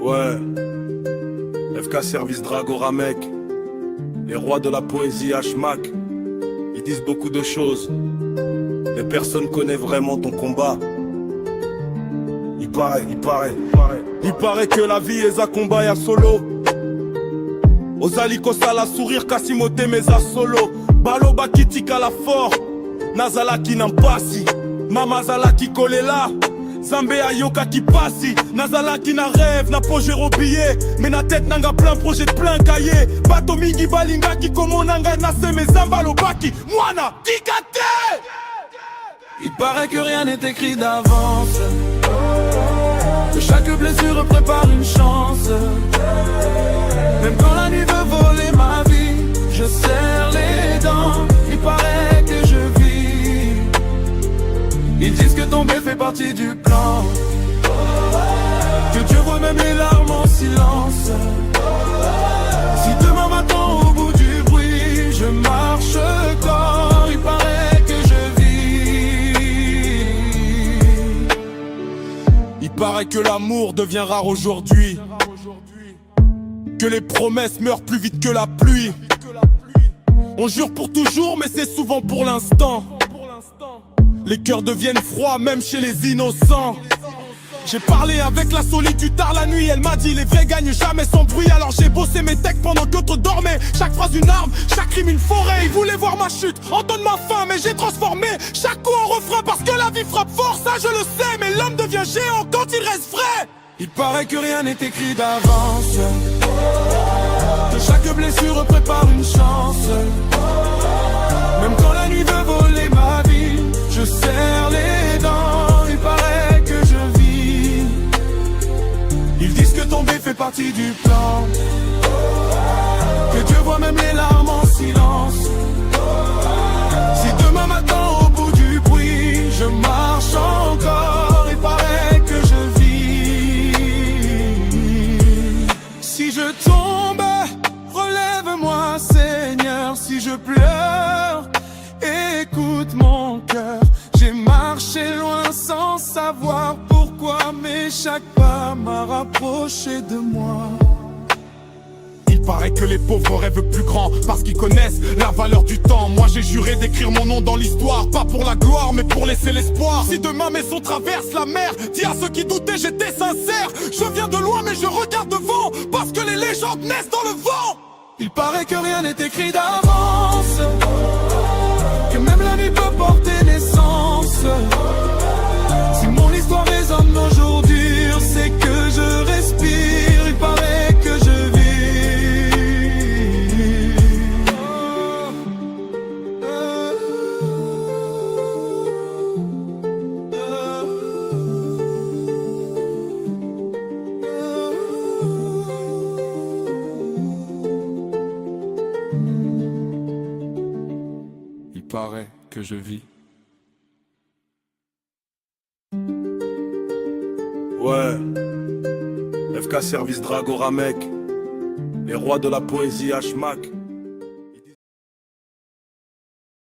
Ouais, FK Service Dragoramek, les rois de la poésie Hmac. Ils disent beaucoup de choses, mais personne connaît vraiment ton combat. Il paraît que la vie est à combat et à solo. Ozaliko sala sourire Kasimote meza solo. Balo bakitika la fort, Nazala ki nampasi, Mamazala ki kolela. Zambe ayoka ki pasi, Nazala ki na rêve, na projet billet. Mais na tête nanga plein projet plein cahier. Bato mingi balinga ki komo nanga nase me zambalo baki. Mwana dikate. Il paraît que rien n'est écrit d'avance, que chaque blessure prépare une chance. Même quand la nuit veut voler ma vie, je serre les dents. Il paraît que je vis. Ils disent que tomber fait partie du plan, que Dieu voit même les larmes en silence. Si demain m'attend au bout du bruit, je marche corps. Il paraît que je vis. Il paraît que l'amour devient rare aujourd'hui, que les promesses meurent plus vite que la pluie. On jure pour toujours mais c'est souvent pour l'instant. Les cœurs deviennent froids même chez les innocents. J'ai parlé avec la solitude tard la nuit. Elle m'a dit les vrais gagnent jamais sans bruit. Alors j'ai bossé mes textes pendant que d'autres dormaient. Chaque phrase une arme, chaque rime une forêt. Ils voulaient voir ma chute, entendre ma faim, mais j'ai transformé chaque coup en refrain. Parce que la vie frappe fort, ça je le sais. Mais l'homme devient géant quand il reste frais. Il paraît que rien n'est écrit d'avance, que chaque blessure prépare une chance. Même quand la nuit veut voler ma vie, je serre les dents. Il paraît que je vis. Ils disent que tomber fait partie du plan, que Dieu voit même les larmes en silence. Si demain m'attend au bout du bruit, je marche encore. Il paraît que je vis. Si je tombe, relève-moi Seigneur. Si je pleure, écoute mon cœur. J'ai marché loin sans savoir pourquoi, mais chaque pas m'a rapproché de moi. Il paraît que les pauvres rêvent plus grand parce qu'ils connaissent la valeur du temps. Moi j'ai juré d'écrire mon nom dans l'histoire, pas pour la gloire mais pour laisser l'espoir. Si demain mes sons traversent la mer, dis à ceux qui doutaient j'étais sincère. Je viens de loin mais je regarde devant, parce que les légendes naissent dans le vent. Il paraît que rien n'est écrit d'avance, que même la nuit peut porter naissance. Si mon histoire résonne aujourd'hui, c'est que je respire. Il paraît que je vis. Il paraît que je vis. Ouais, FK Service Dragoramek, les rois de la poésie Hmac.